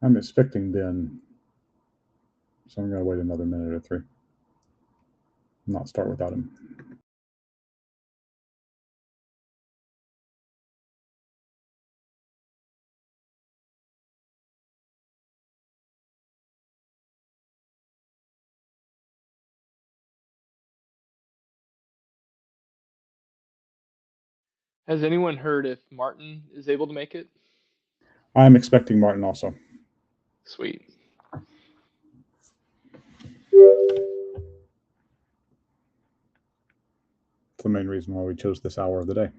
I'm expecting Ben, so I'm going to wait another minute or three. Not start without him. Has anyone heard if Martin is able to make it? I'm expecting Martin also. Sweet. It's the main reason why we chose this hour of the day.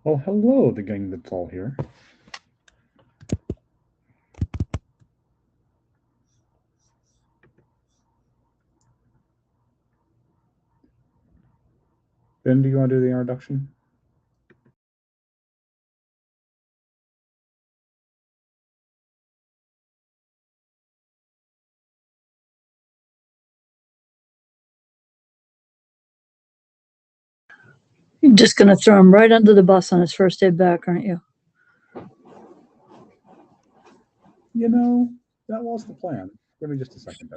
Well, hello, the gang that's all here. Ben, do you want to do the introduction? You're just going to throw him right under the bus on his first day back, aren't you? You know, that was the plan. Give me just a second.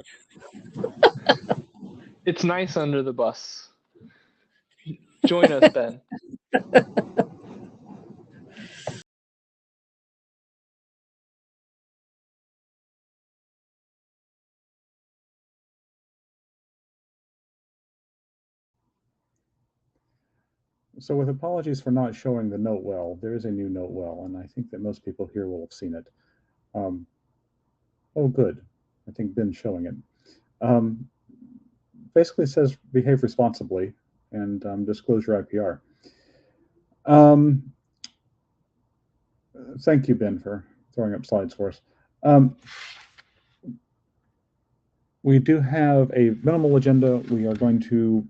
It's nice under the bus. Join us, Ben. So with apologies for not showing the note well, there is a new note well, and I think that most people here will have seen it. Oh, good. I think Ben's showing it. Basically says behave responsibly and disclose your IPR. Thank you, Ben, for throwing up slides for us. We do have a minimal agenda. We are going to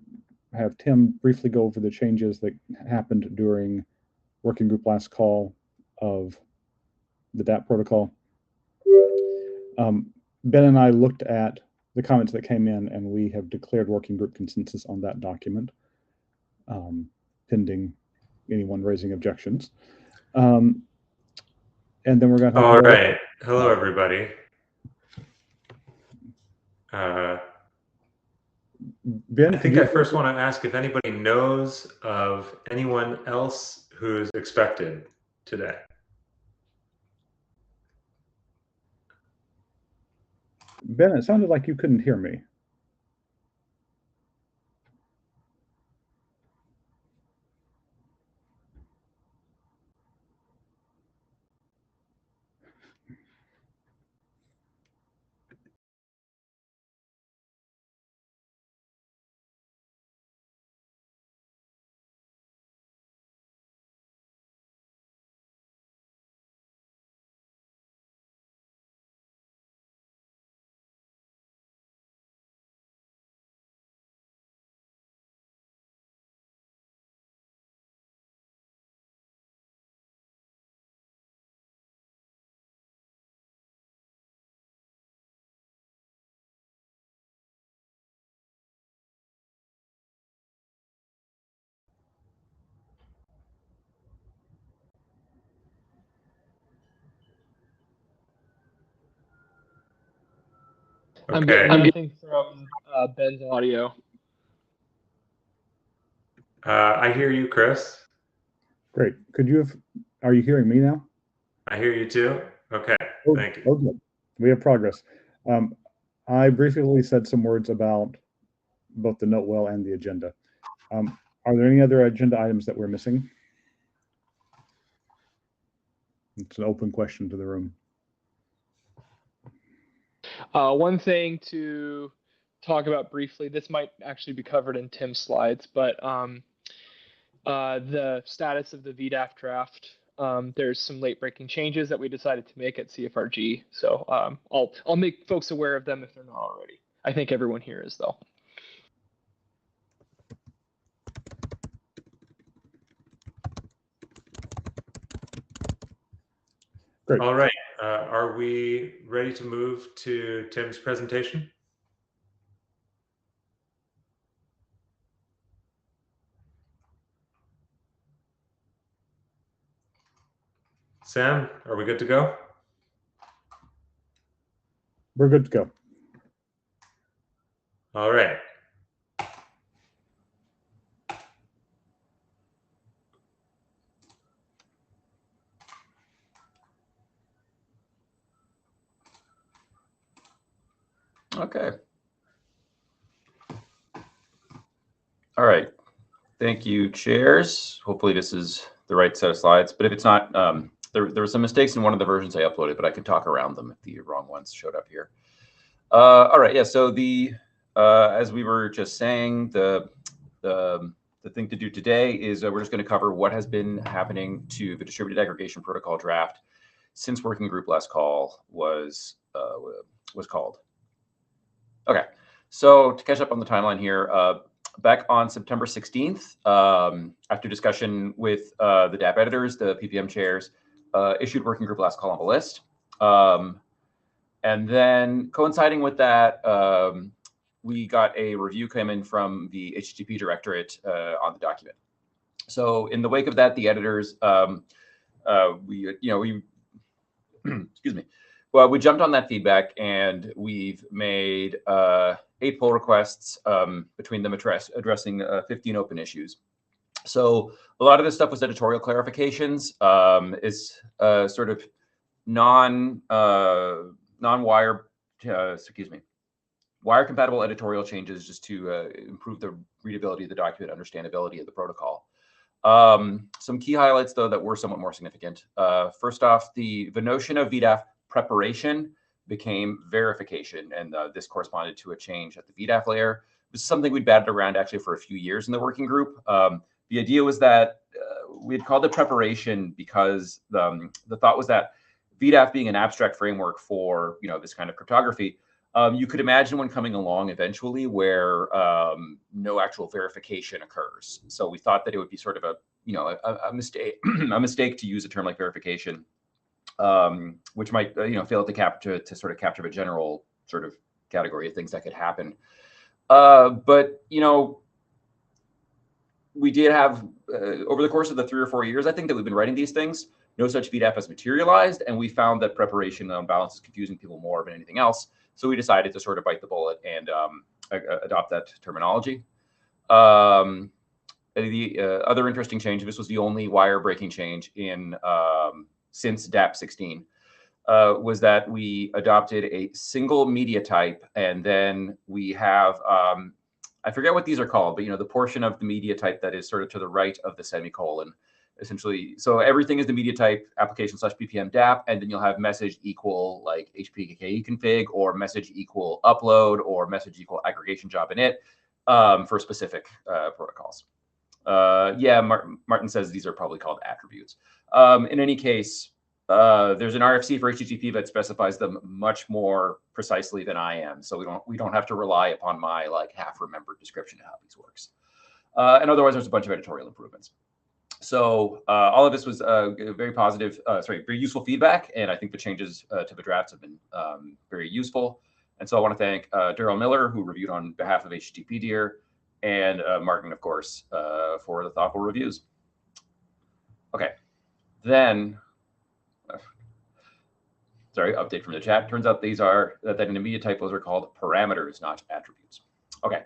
have Tim briefly go over the changes that happened during working group last call of the DAP protocol. Ben and I looked at the comments that came in, and we have declared working group consensus on that document, pending anyone raising objections. And then we're going to All right. Hello, everybody. Ben, I think I first want to ask if anybody knows of anyone else who's expected today. Ben, it sounded like you couldn't hear me. Okay. I'm getting nothing from Ben's audio. I hear you, Chris. Great. Are you hearing me now? I hear you too. Okay, thank you. Okay. We have progress. I briefly said some words about both the note well and the agenda. Are there any other agenda items that we're missing? It's an open question to the room. One thing to talk about briefly, this might actually be covered in Tim's slides, but the status of the VDAF draft. There's some late breaking changes that we decided to make at CFRG. So I'll make folks aware of them if they're not already. I think everyone here is, though. Great. All right. Are we ready to move to Tim's presentation? Sam, are we good to go? We're good to go. All right. Okay. All right. Thank you, chairs. Hopefully this is the right set of slides, but if it's not, there were some mistakes in one of the versions I uploaded, but I can talk around them if the wrong ones showed up here. All right. Yeah. So as we were just saying, the thing to do today is we're just going to cover what has been happening to the distributed aggregation protocol draft since working group last call was called. Okay, so to catch up on the timeline here, back on September 16th, after discussion with the DAP editors, the PPM chairs issued working group last call on the list. And then coinciding with that, we got a review coming from the HTTP directorate on the document. So in the wake of that, the editors, excuse me. Well, we jumped on that feedback and we've made 8 pull requests, between them addressing 15 open issues. So a lot of this stuff was editorial clarifications. It's sort of non-wire, wire compatible editorial changes just to improve the readability of the document, understandability of the protocol. Some key highlights, though, that were somewhat more significant. First off, the notion of VDAF preparation became verification, and this corresponded to a change at the VDAF layer. This is something we'd batted around actually for a few years in the working group. The idea was that we had called it preparation because the thought was that VDAF being an abstract framework for this kind of cryptography, you could imagine one coming along eventually where no actual verification occurs. So we thought that it would be sort of a mistake a mistake to use a term like verification, which might fail to sort of capture the general sort of category of things that could happen. But we did have over the course of the 3 or 4 years, I think, that we've been writing these things, no such VDAF has materialized, and we found that preparation on balance is confusing people more than anything else. So we decided to sort of bite the bullet and adopt that terminology. The other interesting change, this was the only wire breaking change in since DAP 16, was that we adopted a single media type, and then we have I forget what these are called, but the portion of the media type that is sort of to the right of the semicolon, essentially. So everything is the media type application/ppm DAP, and then you'll have message equal like HPKE config, or message equal upload, or message equal aggregation job init for specific protocols. Yeah, Martin says these are probably called attributes. In any case, there's an RFC for HTTP that specifies them much more precisely than I am, so we don't have to rely upon my like half-remembered description of how these works. And otherwise, there's a bunch of editorial improvements. So all of this was very positive, very useful feedback, and I think the changes to the drafts have been very useful. And so I want to thank Daryl Miller, who reviewed on behalf of HTTP Dear, and Martin, of course, for the thoughtful reviews. Okay, then, sorry, update from the chat. Turns out these are, that in the media typos are called parameters, not attributes. Okay.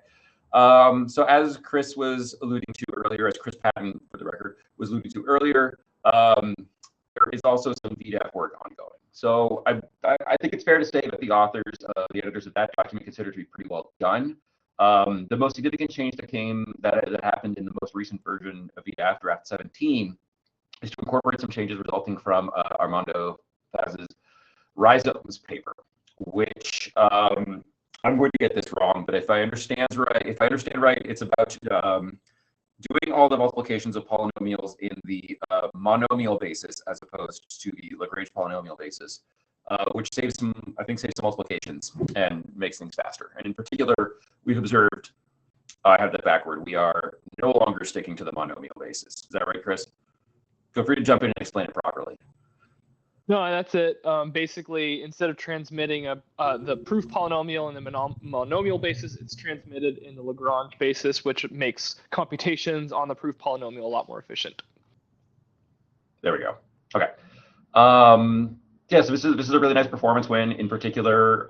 So as Chris was alluding to earlier, as Chris Patton, for the record, was alluding to earlier, there is also some VDAF work ongoing. So I think it's fair to say that the authors, the editors of that document, consider it to be pretty well done. The most significant change that happened in the most recent version of VDAF draft 17 is to incorporate some changes resulting from Armando Faz's Rhizomes paper, which I'm going to get this wrong, but if I understand right, it's about doing all the multiplications of polynomials in the monomial basis as opposed to the Lagrange polynomial basis, which saves some multiplications and makes things faster. And in particular, we've observed, I have that backward, we are no longer sticking to the monomial basis. Is that right, Chris? Feel free to jump in and explain it properly. No, that's it. Basically, instead of transmitting the proof polynomial in the monomial basis, it's transmitted in the Lagrange basis, which makes computations on the proof polynomial a lot more efficient. There we go. Okay. Yeah, so this is a really nice performance win. In particular,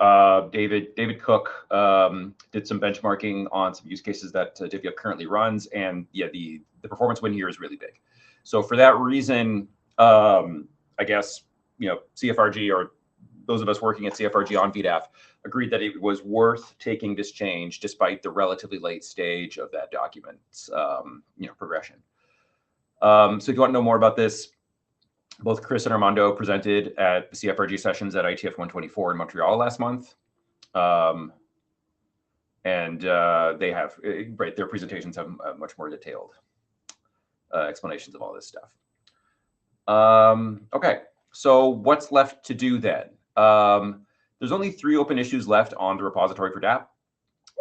David Cook did some benchmarking on some use cases that Divya currently runs, and yeah, the performance win here is really big. So for that reason, I guess, CFRG, or those of us working at CFRG on VDAF, agreed that it was worth taking this change despite the relatively late stage of that document's progression. So if you want to know more about this, both Chris and Armando presented at the CFRG sessions at IETF 124 in Montreal last month. And they have, their presentations have much more detailed explanations of all this stuff. Okay. So what's left to do then? There's only 3 open issues left on the repository for DApp.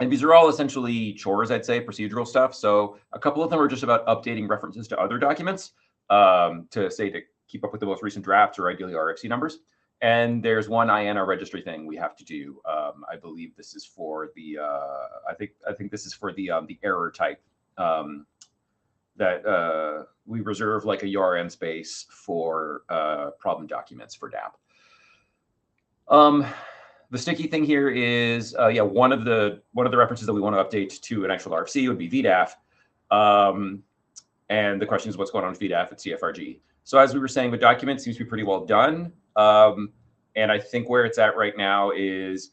And these are all essentially chores, I'd say, procedural stuff. So a couple of them are just about updating references to other documents to keep up with the most recent drafts, or ideally RFC numbers. And there's one IANA registry thing we have to do. I believe this is for the, I think this is for the error type that we reserve like a URN space for problem documents for DApp. The sticky thing here is, one of the references that we want to update to an actual RFC would be VDAF. And the question is, what's going on with VDAF at CFRG? So as we were saying, the document seems to be pretty well done. And I think where it's at right now is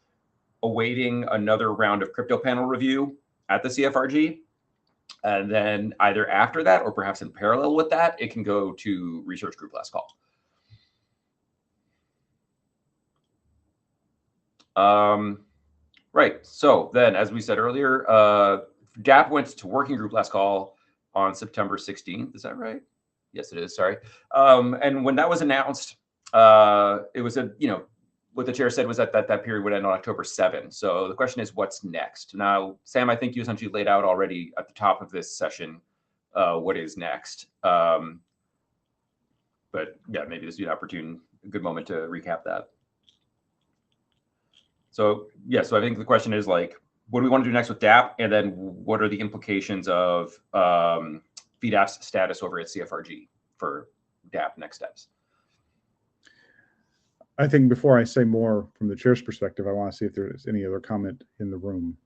awaiting another round of crypto panel review at the CFRG. And then either after that, or perhaps in parallel with that, it can go to research group last call. Right. So then, as we said earlier, DApp went to working group last call on September 16th. Is that right? Yes, it is. Sorry. And when that was announced, it was what the chair said was that that period would end on October 7th. So the question is, what's next? Now, Sam, I think you essentially laid out already at the top of this session what is next. But yeah, maybe this would be a good moment to recap that. So yeah, so I think the question is like, what do we want to do next with DApp? And then what are the implications of VDAP's status over at CFRG for DApp next steps? I think before I say more from the chair's perspective, I want to see if there's any other comment in the room.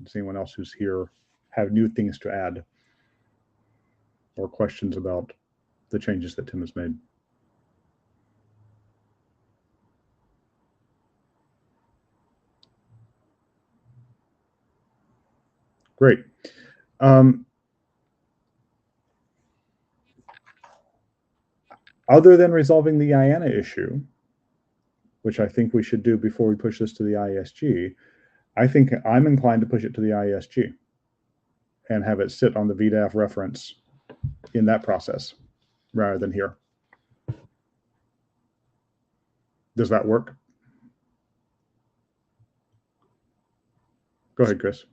Does anyone else who's here have new things to add or questions about the changes that Tim has made? Great. Other than resolving the IANA issue, which I think we should do before we push this to the IESG, I think I'm inclined to push it to the IESG and have it sit on the VDAF reference in that process rather than here. Does that work? Go ahead, Chris.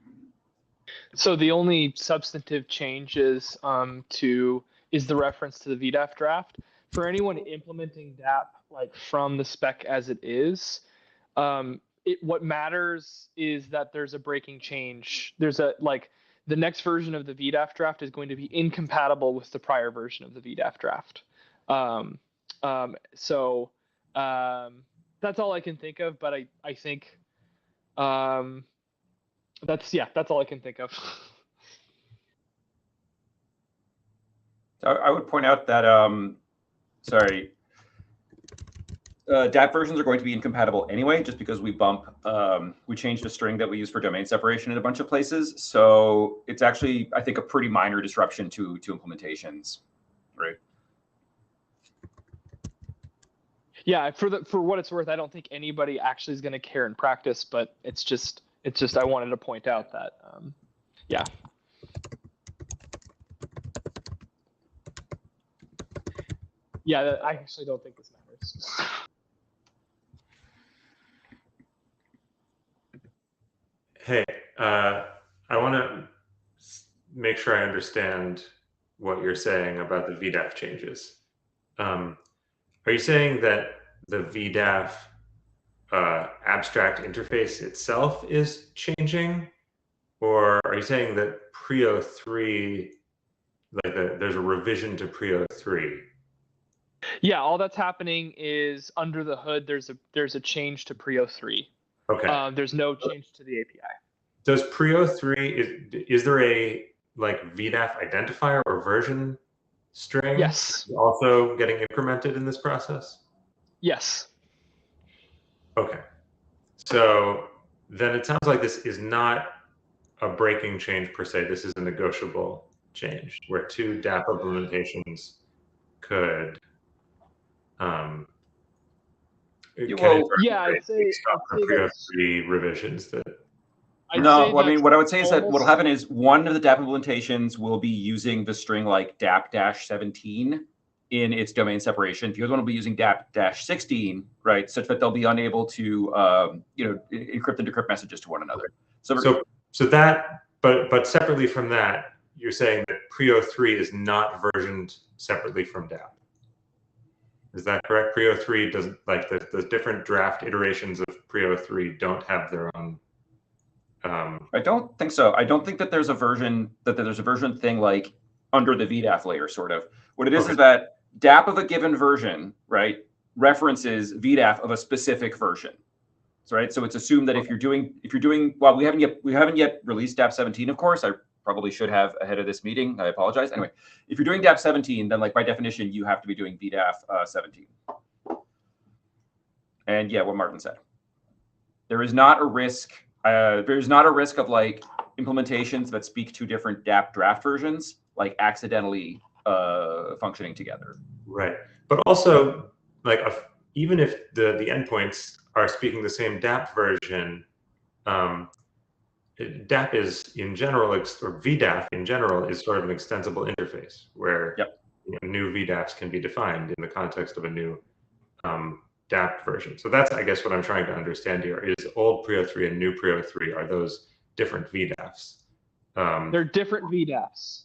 So the only substantive change is the reference to the VDAF draft. For anyone implementing DApp like from the spec as it is, what matters is that there's a breaking change. There's the next version of the VDAF draft is going to be incompatible with the prior version of the VDAF draft. So that's all I can think of, but I think that's all I can think of. I would point out that sorry, DAP versions are going to be incompatible anyway, just because we changed a string that we use for domain separation in a bunch of places. So it's actually, I think, a pretty minor disruption to implementations, right? Yeah, for what it's worth, I don't think anybody actually is going to care in practice, but it's just I wanted to point out that yeah. Yeah, I actually don't think this matters. Hey, I want to make sure I understand what you're saying about the VDAF changes. Are you saying that the VDAF abstract interface itself is changing? Or are you saying that Prio 3, like there's a revision to Prio 3? Yeah, all that's happening is under the hood, there's a change to Prio 3. Okay. There's no change to the API. Does Prio 3, is there a like VDAF identifier or version string? Yes. Also getting incremented in this process? Yes. Okay. So then it sounds like this is not a breaking change per se. This is a negotiable change where two DAP implementations could I'd say Prio 3 revisions that. No, I mean, what I would say is that what'll happen is one of the DAP implementations will be using the string like DAP-17 in its domain separation. The other one will be using DAP-16, right, such that they'll be unable to, encrypt and decrypt messages to one another. So that, but separately from that, you're saying that Prio 3 is not versioned separately from DAP. Is that correct? Prio 3 doesn't, like the different draft iterations of Prio 3 don't have their own. I don't think so. I don't think that there's a version thing like under the VDAF layer, sort of. What it is that DAP of a given version, right, references VDAF of a specific version. So, right. So it's assumed that if you're doing, well, we haven't yet released DAP-17, of course. I probably should have ahead of this meeting. I apologize. Anyway, if you're doing DAP-17, then like by definition, you have to be doing VDAF-17. And yeah, what Martin said. There is not a risk. There's not a risk of like implementations that speak to different DAP draft versions, like accidentally functioning together. Right, but also like even if the endpoints are speaking the same DAP version, DAP is in general, or VDAF in general, is sort of an extensible interface where new VDAFs can be defined in the context of a new DAP version. So that's, I guess, what I'm trying to understand here is old Prio 3 and new Prio 3, are those different VDAFs? They're different VDAFs.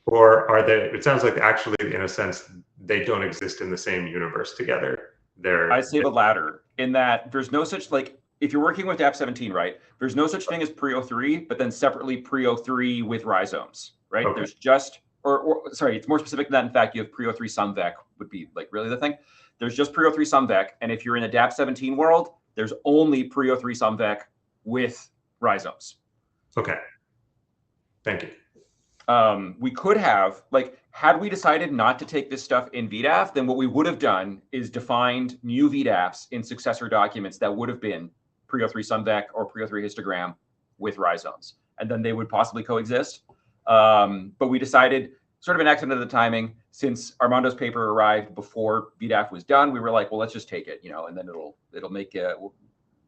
Or are they, it sounds like actually, in a sense, they don't exist in the same universe together. I'd say the latter, in that there's no such, like, if you're working with DAP-17, right, there's no such thing as Prio 3, but then separately Prio 3 with rhizomes, right? Okay. There's just, or sorry, it's more specific than that. In fact, you have Prio 3 SumVec would be like really the thing. There's just Prio 3 SumVec, and if you're in a DAP-17 world, there's only Prio 3 SumVec with rhizomes. Okay, thank you. We could have, like, had we decided not to take this stuff in VDAF, then what we would have done is defined new VDAFs in successor documents that would have been Prio 3 SumVec or Prio 3 histogram with rhizomes, and then they would possibly coexist. But we decided, sort of an accident of the timing, since Armando's paper arrived before VDAF was done, we were like, well, let's just take it, and then it'll make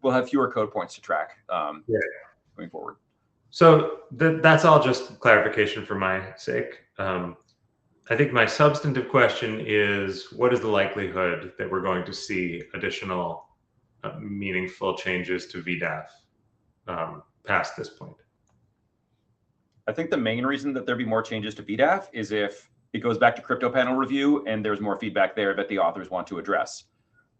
we'll have fewer code points to track going forward. So that's all just clarification for my sake. I think my substantive question is, what is the likelihood that we're going to see additional meaningful changes to VDAF past this point? I think the main reason that there'd be more changes to VDAF is if it goes back to crypto panel review and there's more feedback there that the authors want to address.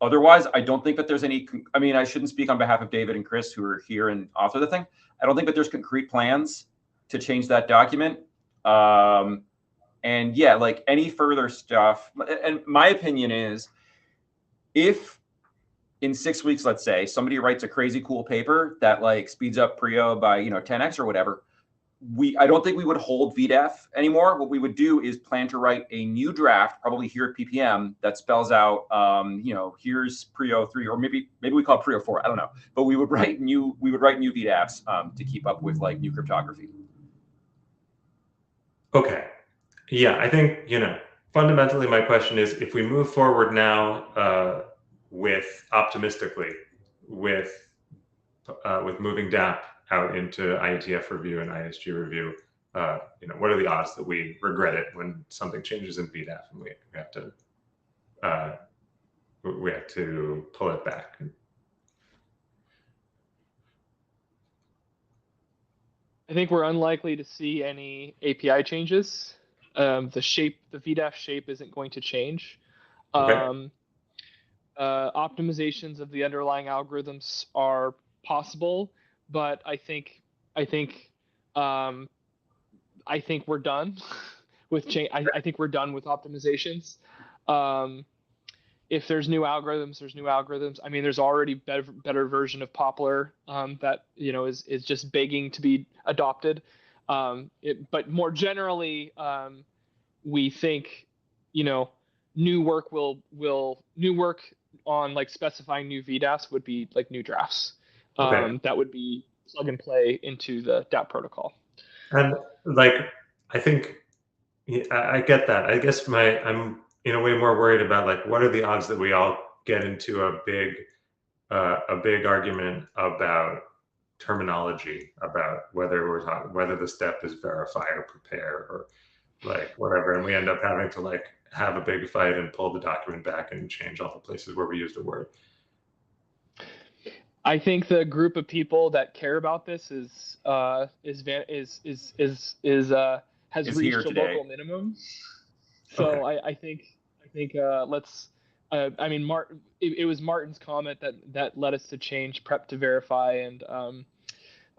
Otherwise, I don't think that there's any, I mean, I shouldn't speak on behalf of David and Chris who are here and author the thing. I don't think that there's concrete plans to change that document. And yeah, like any further stuff, and my opinion is, if in 6 weeks, let's say, somebody writes a crazy cool paper that like speeds up Prio by 10x or whatever, I don't think we would hold VDAF anymore. What we would do is plan to write a new draft, probably here at PPM, that spells out, here's Prio 3, or maybe we call it Prio 4. I don't know. But we would write new VDAFs to keep up with like new cryptography. Okay. Yeah, I think, fundamentally my question is, if we move forward now optimistically with moving DApp out into IETF review and ISG review, what are the odds that we regret it when something changes in VDAF and we have to pull it back? I think we're unlikely to see any API changes. The VDAF shape isn't going to change. Okay. Optimizations of the underlying algorithms are possible, but I think we're done with change. I think we're done with optimizations. If there's new algorithms, there's new algorithms. I mean, there's already better version of Poplar that is just begging to be adopted. But more generally, we think new work on like specifying new VDAFs would be like new drafts. Okay. That would be plug and play into the DApp protocol. And like, I think I get that. I guess I'm in a way more worried about like, what are the odds that we all get into a big argument about terminology, about whether the step is verify or prepare or like whatever, and we end up having to like have a big fight and pull the document back and change all the places where we used a word. I think the group of people that care about this has reached a local minimum. So okay. I think let's. I mean, it was Martin's comment that led us to change prep to verify, and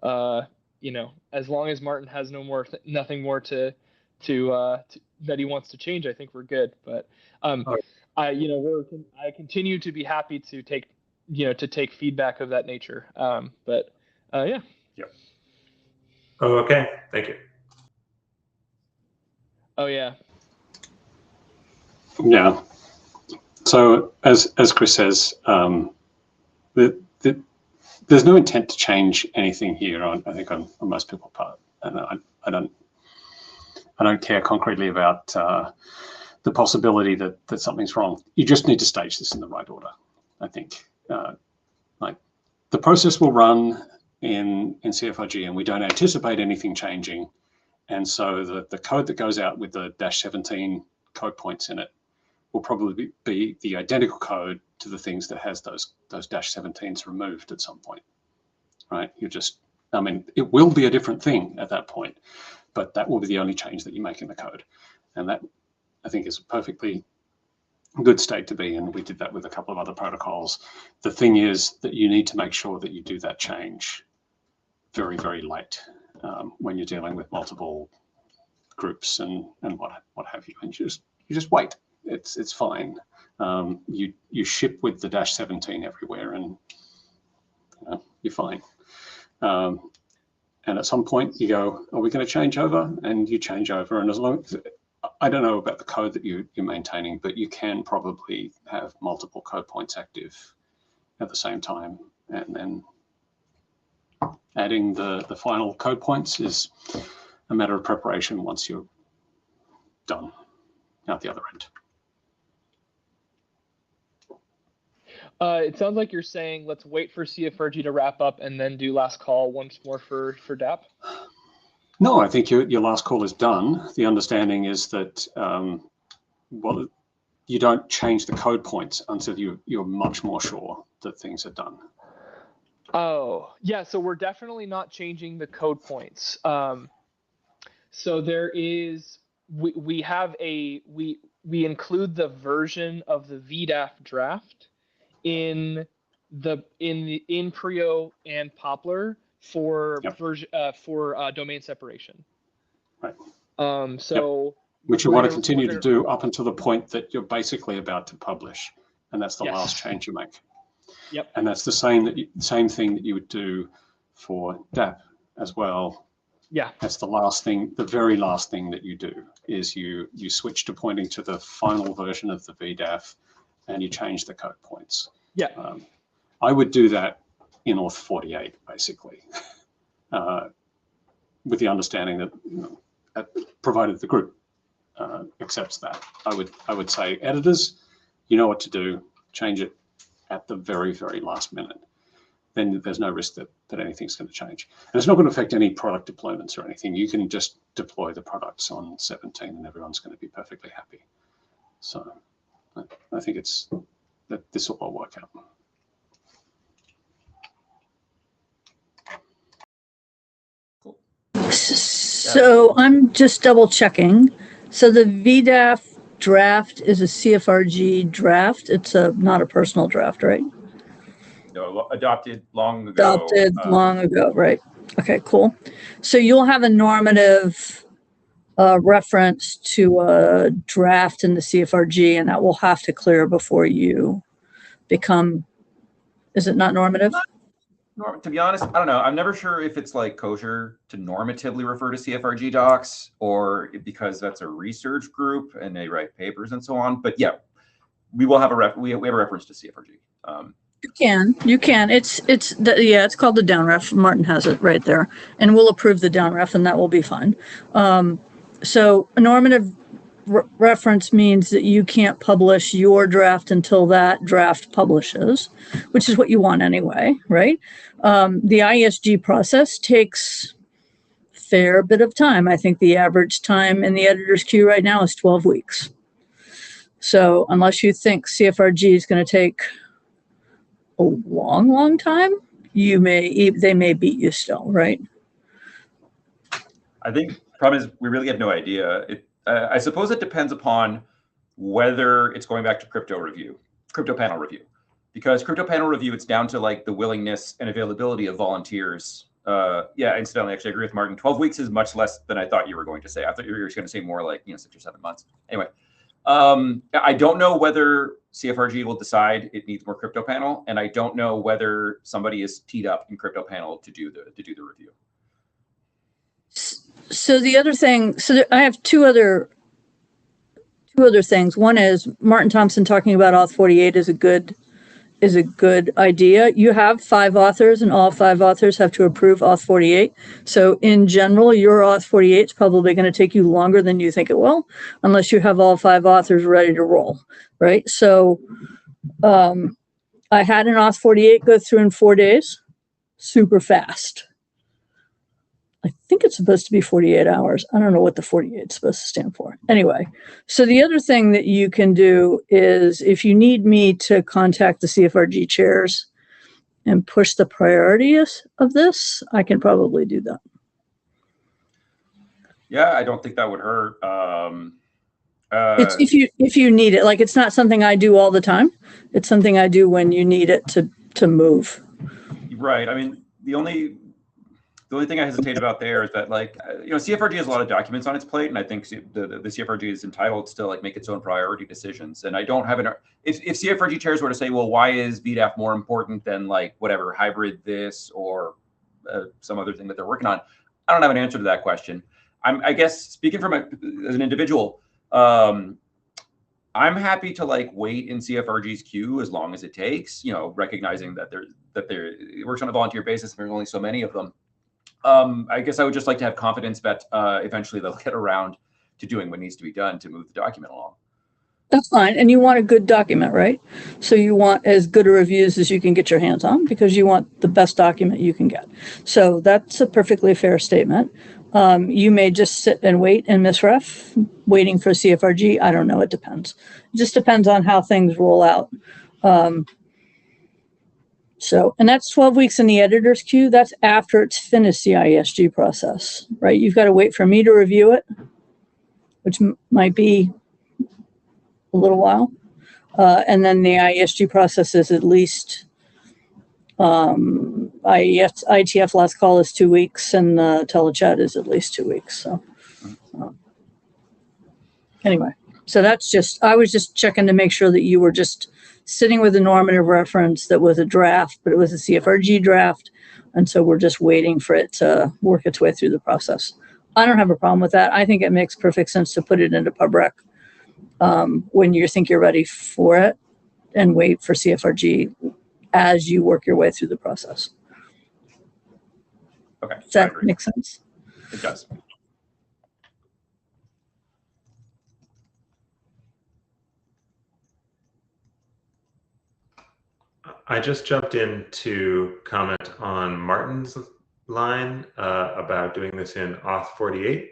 as long as Martin has nothing more to that he wants to change, I think we're good. But I continue to be happy to take feedback of that nature. Yeah. Yep. Oh, okay. Thank you. Oh yeah. Yeah. So as Chris says, there's no intent to change anything here. I think on most people's part, and I don't care concretely about the possibility that something's wrong. You just need to stage this in the right order. I think like the process will run in CFRG, and we don't anticipate anything changing. And so the code that goes out with the -17 code points in it will probably be the identical code to the things that has those -17s removed at some point, right? It will be a different thing at that point, but that will be the only change that you make in the code. And that, I think, is a perfectly good state to be in. We did that with a couple of other protocols. The thing is that you need to make sure that you do that change very, very late when you're dealing with multiple groups and what have you. And you just wait. It's fine. You ship with the -17 everywhere, and you're fine. And at some point you go, are we going to change over? And you change over. And as long as, I don't know about the code that you're maintaining, but you can probably have multiple code points active at the same time. And then adding the final code points is a matter of preparation once you're done out the other end. It sounds like you're saying let's wait for CFRG to wrap up and then do last call once more for DApp. No, I think your last call is done. The understanding is that you don't change the code points until you're much more sure that things are done. Oh, yeah. So we're definitely not changing the code points. So there is we include the version of the VDAF draft in Prio and Poplar for domain separation. Right. Which you want to continue to do up until the point that you're basically about to publish, and that's the last change you make. Yep. And that's the same thing that you would do for DApp as well. Yeah. That's the last thing, the very last thing that you do is you switch to pointing to the final version of the VDAF and you change the code points. Yeah. I would do that in Auth 48, basically, with the understanding that, provided the group accepts that, I would say, editors, you know what to do, change it at the very, very last minute. Then there's no risk that anything's going to change. And it's not going to affect any product deployments or anything. You can just deploy the products on 17 and everyone's going to be perfectly happy. So I think that this will all work out. So I'm just double checking. So the VDAF draft is a CFRG draft. It's not a personal draft, right? No, adopted long ago. Adopted long ago, right? Okay, cool. So you'll have a normative reference to a draft in the CFRG, and that will have to clear before you become. Is it not normative? To be honest, I don't know. I'm never sure if it's like kosher to normatively refer to CFRG docs or because that's a research group and they write papers and so on. But yeah, we will have we have a reference to CFRG. You can. It's called the down ref. Martin has it right there, and we'll approve the down ref, and that will be fine. So a normative reference means that you can't publish your draft until that draft publishes, which is what you want anyway, right? The IESG process takes a fair bit of time. I think the average time in the editor's queue right now is 12 weeks. So unless you think CFRG is going to take a long time, they may beat you still, right? I think the problem is we really have no idea. I suppose it depends upon whether it's going back to crypto panel review, because crypto panel review, it's down to like the willingness and availability of volunteers. Yeah, incidentally, actually, I agree with Martin. 12 weeks is much less than I thought you were going to say. I thought you were going to say more like 6 or 7 months. Anyway, I don't know whether CFRG will decide it needs more crypto panel, and I don't know whether somebody is teed up in crypto panel to do the review. So the other thing, I have two other things. One is Martin Thompson talking about Auth 48 is a good idea. You have 5 authors, and all 5 authors have to approve Auth 48. So in general, your Auth 48 is probably going to take you longer than you think it will, unless you have all 5 authors ready to roll, right? So I had an Auth 48 go through in 4 days, super fast. I think it's supposed to be 48 hours. I don't know what the 48 is supposed to stand for. Anyway, so the other thing that you can do is if you need me to contact the CFRG chairs and push the priorities of this, I can probably do that. Yeah, I don't think that would hurt. It's if you need it. Like, it's not something I do all the time. It's something I do when you need it to move. Right. I mean, the only thing I hesitate about there is that, like, CFRG has a lot of documents on its plate, and I think the CFRG is entitled to like make its own priority decisions. And I don't have if CFRG chairs were to say, well, why is VDAF more important than like whatever hybrid this or some other thing that they're working on, I don't have an answer to that question. I guess speaking as an individual, I'm happy to like wait in CFRG's queue as long as it takes, recognizing that it works on a volunteer basis and there's only so many of them. I guess I would just like to have confidence that eventually they'll get around to doing what needs to be done to move the document along. That's fine. And you want a good document, right? So you want as good a reviews as you can get your hands on because you want the best document you can get. So that's a perfectly fair statement. You may just sit and wait and misref, waiting for CFRG. I don't know. It depends. It just depends on how things roll out. And that's 12 weeks in the editor's queue. That's after it's finished the IESG process, right? You've got to wait for me to review it, which might be a little while. And then the IESG process is at least, IETF last call is 2 weeks and telechat is at least 2 weeks. So anyway, so I was just checking to make sure that you were just sitting with a normative reference that was a draft, but it was a CFRG draft. And so we're just waiting for it to work its way through the process. I don't have a problem with that. I think it makes perfect sense to put it into PubRec when you think you're ready for it, and wait for CFRG as you work your way through the process. Okay. Does that make sense? It does. I just jumped in to comment on Martin's line about doing this in auth 48.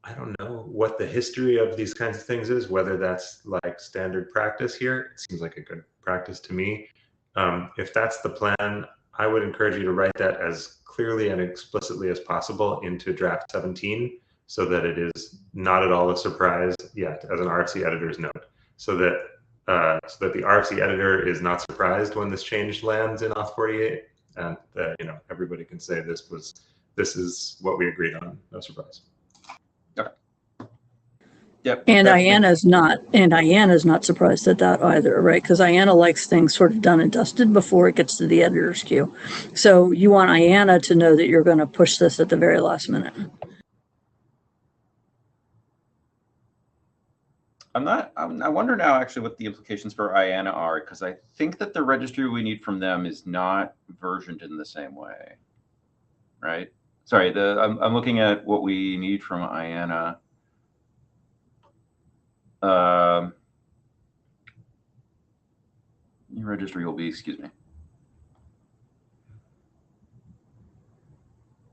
I don't know what the history of these kinds of things is, whether that's like standard practice here. It seems like a good practice to me. If that's the plan, I would encourage you to write that as clearly and explicitly as possible into draft 17, so that it is not at all a surprise yet as an RFC editor's note, so that the RFC editor is not surprised when this change lands in auth 48, and you know, everybody can say this is what we agreed on. No surprise. Okay. Yep. And Iana's not surprised at that either, right? Because Iana likes things sort of done and dusted before it gets to the editor's queue. So you want Iana to know that you're going to push this at the very last minute. I wonder now actually what the implications for Iana are, because I think that the registry we need from them is not versioned in the same way, right? Sorry, I'm looking at what we need from Iana. New registry will be, excuse me.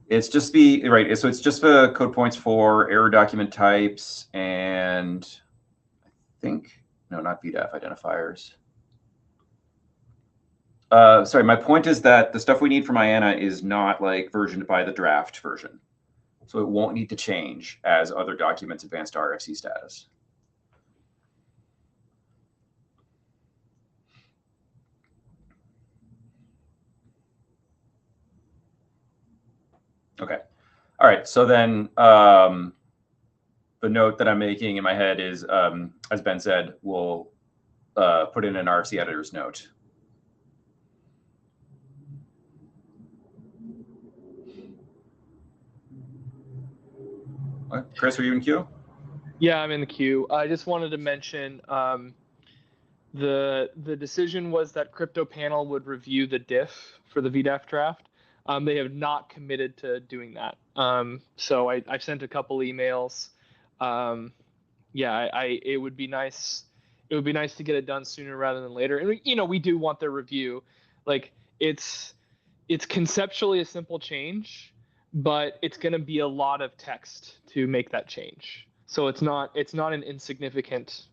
It's just right. So it's just the code points for error document types and I think, no, not VDAF identifiers. Sorry, my point is that the stuff we need from Iana is not like versioned by the draft version. So it won't need to change as other documents advance to RFC status. Okay. All right. So then the note that I'm making in my head is, as Ben said, we'll put in an RFC editor's note. What? Chris, are you in queue? Yeah, I'm in the queue. I just wanted to mention the decision was that CryptoPanel would review the diff for the VDAF draft. They have not committed to doing that. So I've sent a couple emails. Yeah, it would be nice. It would be nice to get it done sooner rather than later. And you know, we do want their review. Like it's conceptually a simple change, but it's going to be a lot of text to make that change. So it's not an insignificant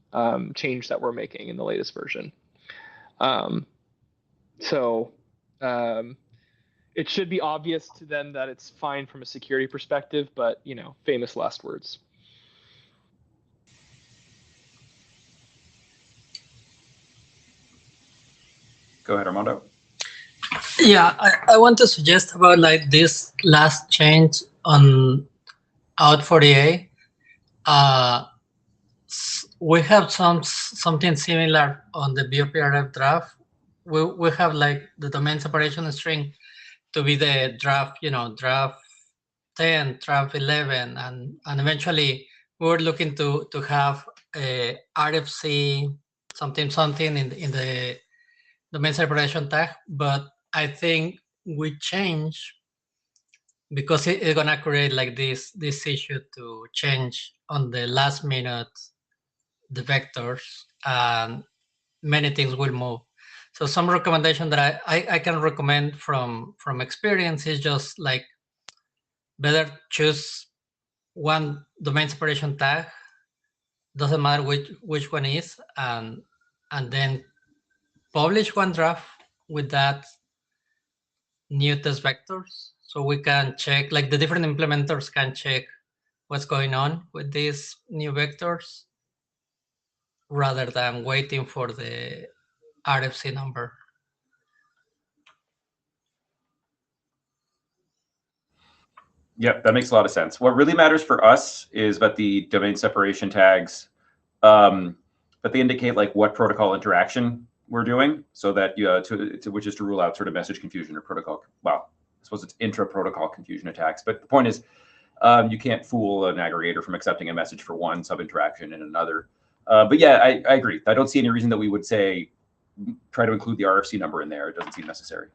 change that we're making in the latest version. It should be obvious to them that it's fine from a security perspective, but you know, famous last words. Go ahead, Armando. Yeah, I want to suggest about like this last change on out 48. We have something similar on the BOPRF draft. We have like the domain separation string to be the draft, you know, draft 10, draft 11, and eventually we were looking to have a RFC something in the domain separation tag, but I think we change because it's gonna create like this issue to change on the last minute the vectors, and many things will move. So some recommendation that I can recommend from experience is just like better choose one domain separation tag, doesn't matter which one is, and then publish one draft with that new test vectors, so we can check, like the different implementers can check what's going on with these new vectors rather than waiting for the RFC number. Yep, that makes a lot of sense. What really matters for us is that the domain separation tags, but they indicate like what protocol interaction we're doing, so that which is to rule out sort of message confusion or protocol. Well, I suppose it's intra-protocol confusion attacks. But the point is, you can't fool an aggregator from accepting a message for one sub-interaction in another. But yeah, I agree. I don't see any reason that we would say try to include the RFC number in there. It doesn't seem necessary.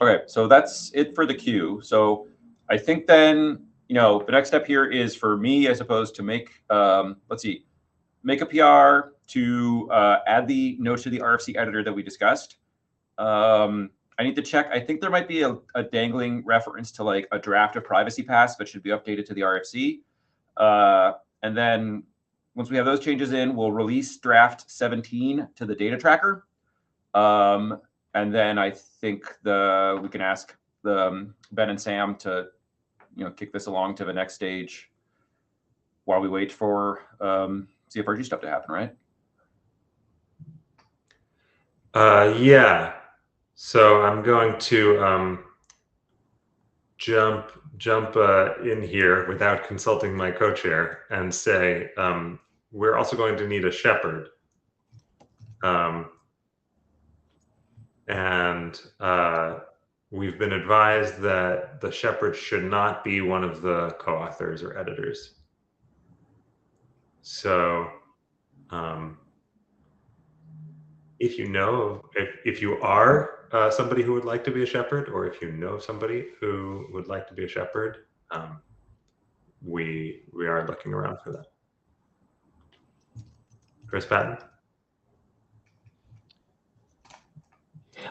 Okay, so that's it for the queue. So I think then, the next step here is for me, I suppose, to make, let's see, make a PR to add the notes to the RFC editor that we discussed. I need to check. I think there might be a dangling reference to like a draft of privacy pass that should be updated to the RFC. And then once we have those changes in, we'll release draft 17 to the data tracker. And then I think we can ask Ben and Sam to, kick this along to the next stage while we wait for CFRG stuff to happen, right? Yeah. So I'm going to jump in here without consulting my co-chair and say we're also going to need a shepherd. And we've been advised that the shepherd should not be one of the co-authors or editors. So if you are somebody who would like to be a shepherd, or if you know somebody who would like to be a shepherd, we are looking around for that. Chris Patton?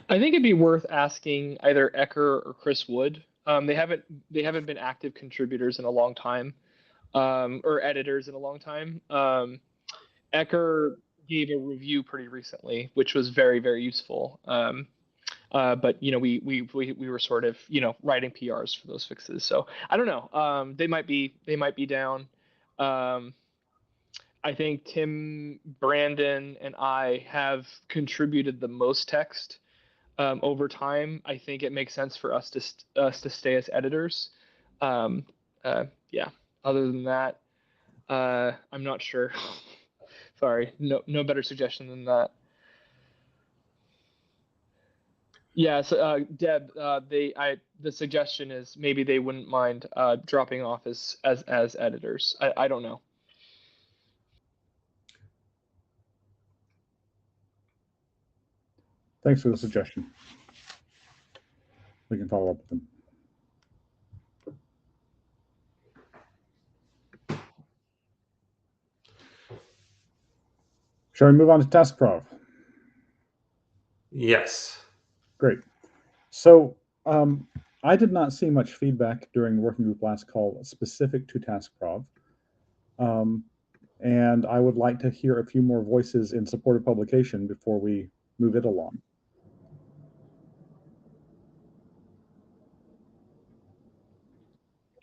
I think it'd be worth asking either Ecker or Chris Wood. They haven't been active contributors in a long time, or editors in a long time. Ecker gave a review pretty recently, which was very, very useful. But we were sort of writing PRs for those fixes. So I don't know. They might be down. I think Tim, Brandon, and I have contributed the most text over time. I think it makes sense for us to stay as editors. Yeah. Other than that, I'm not sure. Sorry, no better suggestion than that. Yeah, so Deb, the suggestion is maybe they wouldn't mind dropping off as editors. I don't know. Thanks for the suggestion. We can follow up with them. Shall we move on to TaskProv? Yes. Great. So I did not see much feedback during the working group last call specific to TaskProv. And I would like to hear a few more voices in support of publication before we move it along.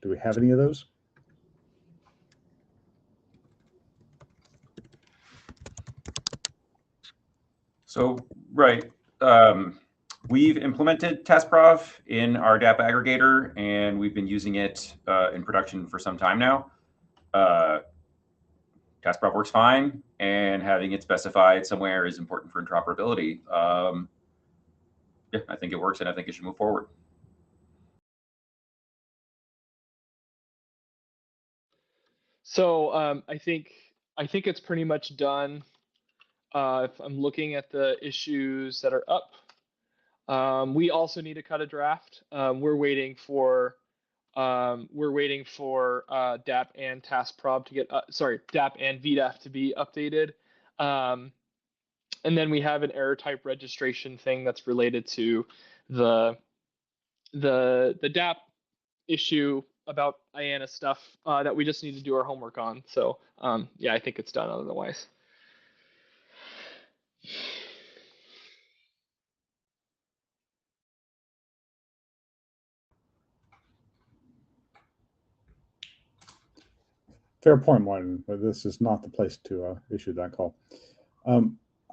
Do we have any of those? So, right. We've implemented TaskProv in our DAP aggregator, and we've been using it in production for some time now. TaskProv works fine, and having it specified somewhere is important for interoperability. Yeah, I think it works, and I think it should move forward. So I think it's pretty much done. If I'm looking at the issues that are up, we also need to cut a draft. We're waiting for DAP and TaskProv to get DAP and VDAF to be updated. And then we have an error type registration thing that's related to the DAP issue about IANA stuff that we just need to do our homework on. So yeah, I think it's done otherwise. Fair point, Martin, but this is not the place to issue that call.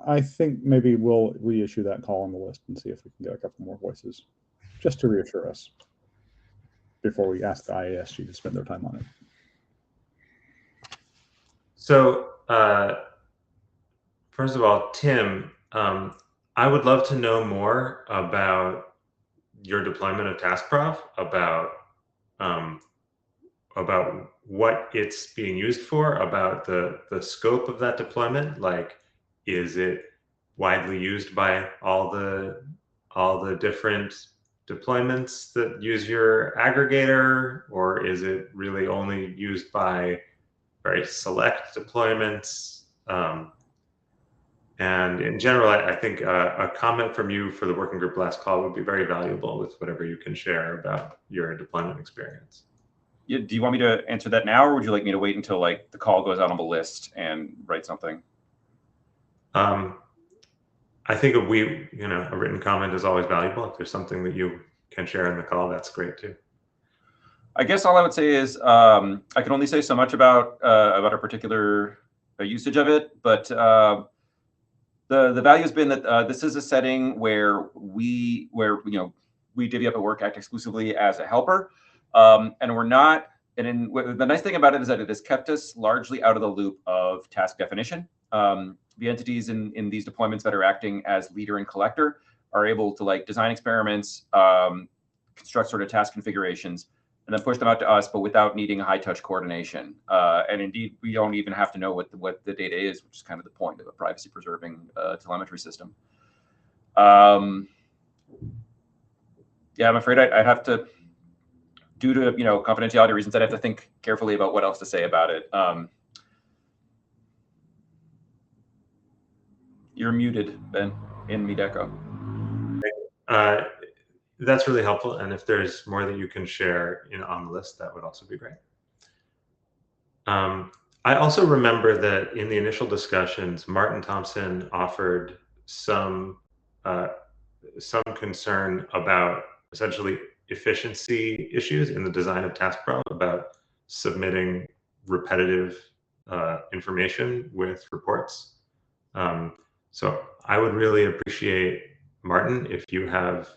I think maybe we'll reissue that call on the list and see if we can get a couple more voices, just to reassure us. before we ask the IASG to spend their time on it. So first of all, Tim, I would love to know more about your deployment of TaskProv, about what it's being used for, about the scope of that deployment. Like, is it widely used by all the different deployments that use your aggregator, or is it really only used by very select deployments? And in general, I think a comment from you for the working group last call would be very valuable with whatever you can share about your deployment experience. Yeah, do you want me to answer that now, or would you like me to wait until like the call goes out on the list and write something? I think a written comment is always valuable. If there's something that you can share in the call, that's great too. I guess all I would say is I can only say so much about a particular usage of it, but the value has been that this is a setting where we divvy up at work, act exclusively as a helper, and we're not. And the nice thing about it is that it has kept us largely out of the loop of task definition. The entities in these deployments that are acting as leader and collector are able to like design experiments, construct sort of task configurations, and then push them out to us, but without needing a high touch coordination. And indeed, we don't even have to know what the data is, which is kind of the point of a privacy preserving telemetry system. Yeah, I'm afraid I'd have to, due to confidentiality reasons, I'd have to think carefully about what else to say about it. You're muted, Ben, in Medeco. That's really helpful. And if there's more that you can share on the list, that would also be great. I also remember that in the initial discussions, Martin Thompson offered some concern about essentially efficiency issues in the design of TaskProv, about submitting repetitive information with reports. So I would really appreciate, Martin, if you have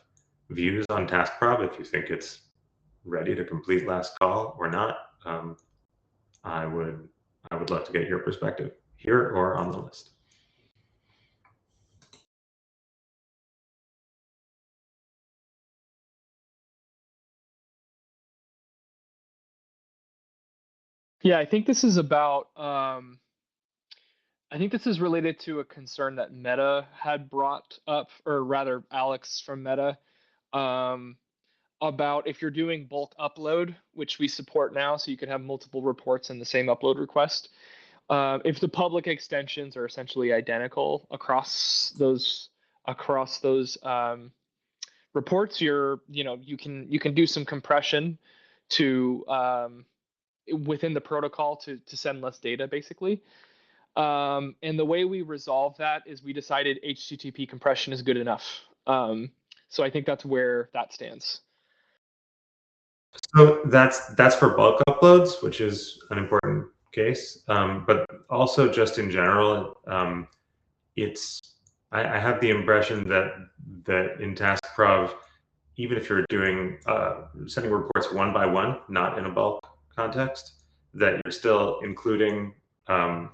views on TaskProv, if you think it's ready to complete last call or not. I would love to get your perspective here or on the list. Yeah, I think this is about I think this is related to a concern that Meta had brought up, or rather Alex from Meta, about if you're doing bulk upload, which we support now, so you can have multiple reports in the same upload request. If the public extensions are essentially identical across those reports, you can do some compression to within the protocol to send less data, basically. And the way we resolve that is we decided HTTP compression is good enough. So I think that's where that stands. So that's for bulk uploads, which is an important case. But also just in general, I have the impression that in TaskProv, even if you're doing sending reports one by one, not in a bulk context, that you're still including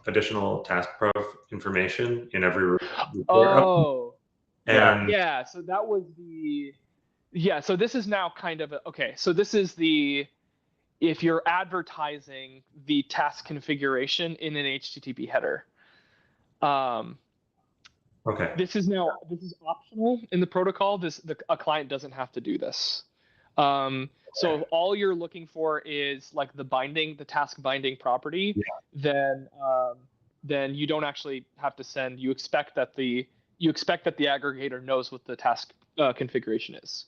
additional TaskProv information in every report. Oh, and yeah. So that was so this is now kind of so this is if you're advertising the task configuration in an HTTP header. Okay. This is optional in the protocol. A client doesn't have to do this. So if all you're looking for is like the task binding property, then you don't actually have to send. You expect that the aggregator knows what the task configuration is.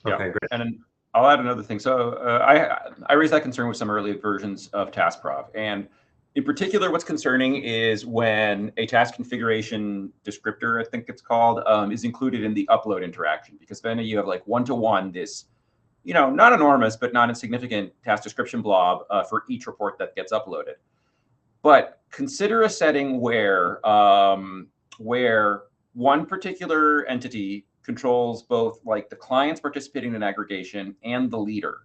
Okay, great. And then I'll add another thing. So I raised that concern with some early versions of TaskProv, and in particular, what's concerning is when a task configuration descriptor, I think it's called, is included in the upload interaction, because then you have like one-to-one this, not enormous, but not insignificant task description blob for each report that gets uploaded. But consider a setting where one particular entity controls both like the clients participating in an aggregation and the leader.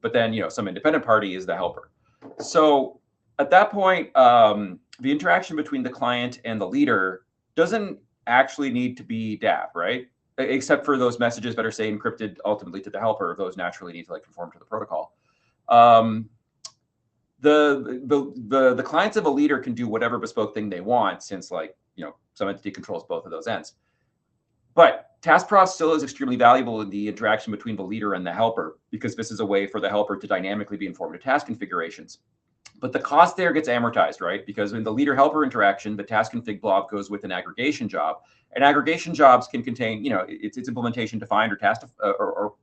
But then, some independent party is the helper. So at that point, the interaction between the client and the leader doesn't actually need to be DApp, right? Except for those messages that are, say, encrypted ultimately to the helper. Those naturally need to like conform to the protocol. The clients of a leader can do whatever bespoke thing they want, since like, some entity controls both of those ends. But TaskProv still is extremely valuable in the interaction between the leader and the helper, because this is a way for the helper to dynamically be informed of task configurations. But the cost there gets amortized, right? Because in the leader-helper interaction, the task config blob goes with an aggregation job, and aggregation jobs can contain, its implementation defined or task, or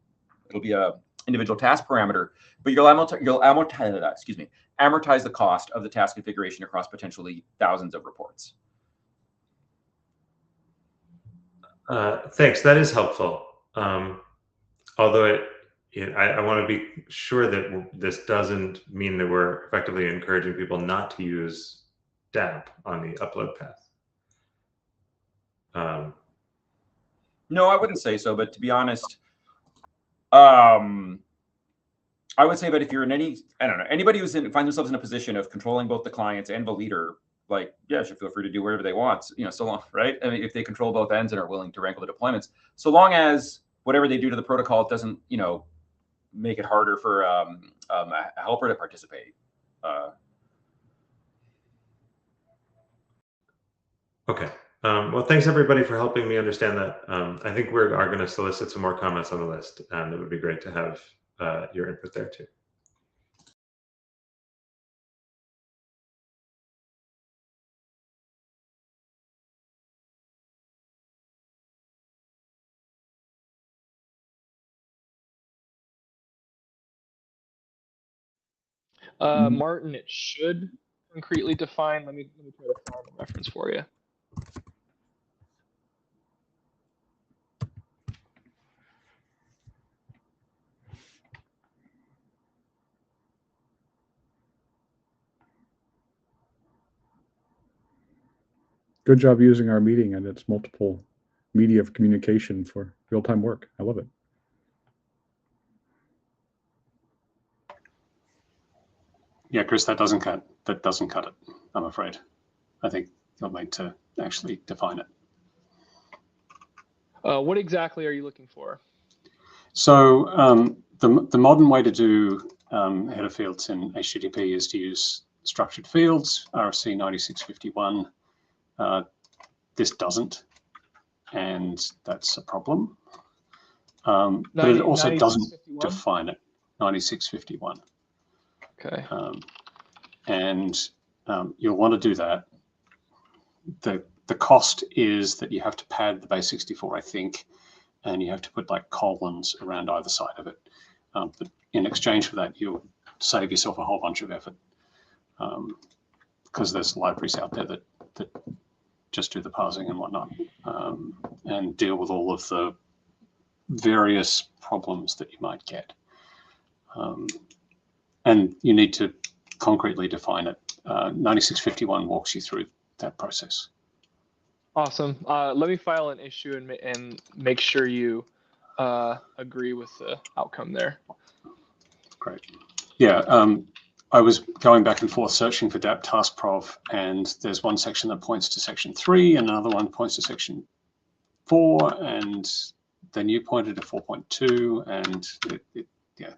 it'll be a individual task parameter. But you'll amortize the cost of the task configuration across potentially thousands of reports. Thanks. That is helpful. Although I want to be sure that this doesn't mean that we're effectively encouraging people not to use DApp on the upload path. No, I wouldn't say so. But to be honest, I would say that if you're in anybody who's finds themselves in a position of controlling both the clients and the leader, like, yeah, should feel free to do whatever they want, so long, right? I mean, if they control both ends and are willing to wrangle the deployments, so long as whatever they do to the protocol doesn't, make it harder for a helper to participate. Okay. Well, thanks everybody for helping me understand that. I think we are going to solicit some more comments on the list, and it would be great to have your input there too. Martin, it should concretely define. Let me try to find the reference for you. Good job using our meeting and its multiple media of communication for real-time work. I love it. Yeah, Chris, that doesn't cut it, I'm afraid. I think you'll need to actually define it. What exactly are you looking for? So the modern way to do header fields in HTTP is to use structured fields, RFC 9651. This doesn't, and that's a problem. But it also doesn't define it, 9651. Okay. And you'll want to do that. The cost is that you have to pad the base 64, I think, and you have to put like colons around either side of it. But in exchange for that, you'll save yourself a whole bunch of effort, because there's libraries out there that just do the parsing and whatnot, and deal with all of the various problems that you might get. And you need to concretely define it. 9651 walks you through that process. Awesome. Let me file an issue and make sure you agree with the outcome there. Great. Yeah, I was going back and forth searching for DApp TaskProv, and there's one section that points to section 3, and another one points to section 4, and then you pointed to 4.2, and yeah,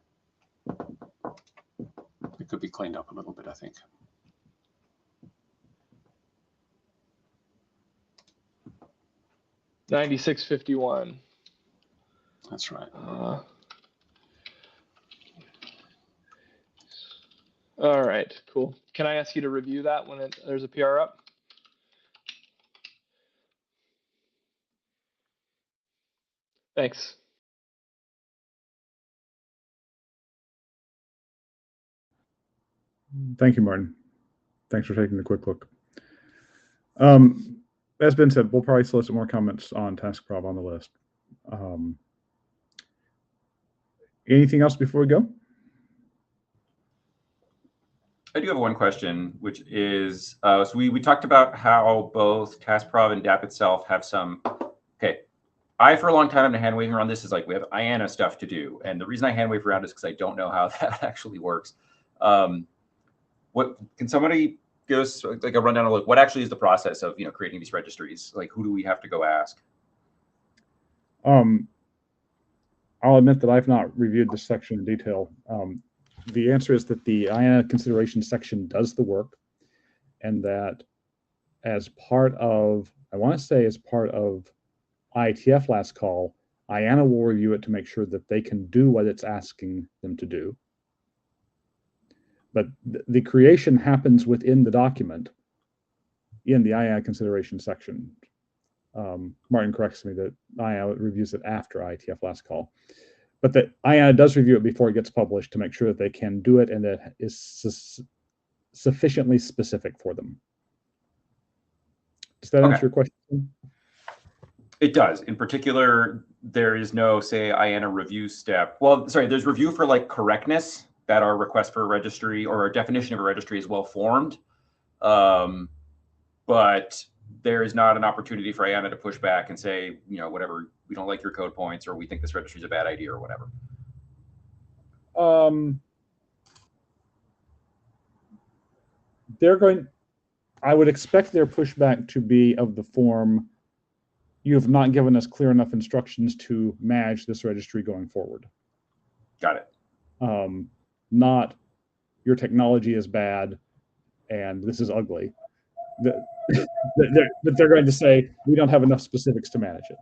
it could be cleaned up a little bit, I think. $96.51. That's right. All right, cool. Can I ask you to review that when there's a PR up? Thanks. Thank you, Martin. Thanks for taking a quick look. As Ben said, we'll probably solicit more comments on TaskProv on the list. Anything else before we go? I do have one question, which is, so we talked about how both TaskProv and DApp itself have some, okay, for a long time, have been hand waving around this is like, we have IANA stuff to do. And the reason I hand wave around is because I don't know how that actually works. What can somebody give us like a rundown of like what actually is the process of, creating these registries? Like, who do we have to go ask? I'll admit that I've not reviewed this section in detail. The answer is that the IANA consideration section does the work, and that as part of, I want to say as part of IETF last call, IANA will review it to make sure that they can do what it's asking them to do. But the creation happens within the document in the IANA consideration section. Martin corrects me that IANA reviews it after IETF last call. But that IANA does review it before it gets published to make sure that they can do it and that it is sufficiently specific for them. Does that answer your question? It does. In particular, there is no, say, IANA review step. Well, sorry, there's review for like correctness, that our request for a registry or our definition of a registry is well formed. But there is not an opportunity for IANA to push back and say, whatever, we don't like your code points, or we think this registry is a bad idea, or whatever. I would expect their pushback to be of the form, you have not given us clear enough instructions to manage this registry going forward. Got it. Not your technology is bad and this is ugly. They're going to say, we don't have enough specifics to manage it.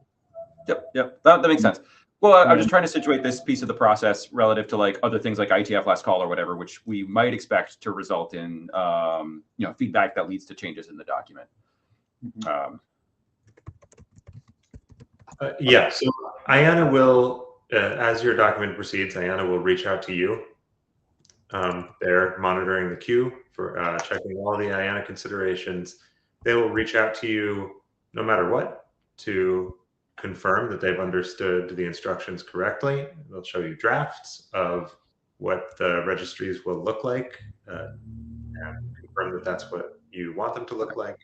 Yep. That makes sense. Well, I'm just trying to situate this piece of the process relative to like other things like IETF last call or whatever, which we might expect to result in, feedback that leads to changes in the document. Yeah, so IANA will, as your document proceeds, IANA will reach out to you. They're monitoring the queue for checking all the IANA considerations. They will reach out to you no matter what to confirm that they've understood the instructions correctly. They'll show you drafts of what the registries will look like and confirm that that's what you want them to look like,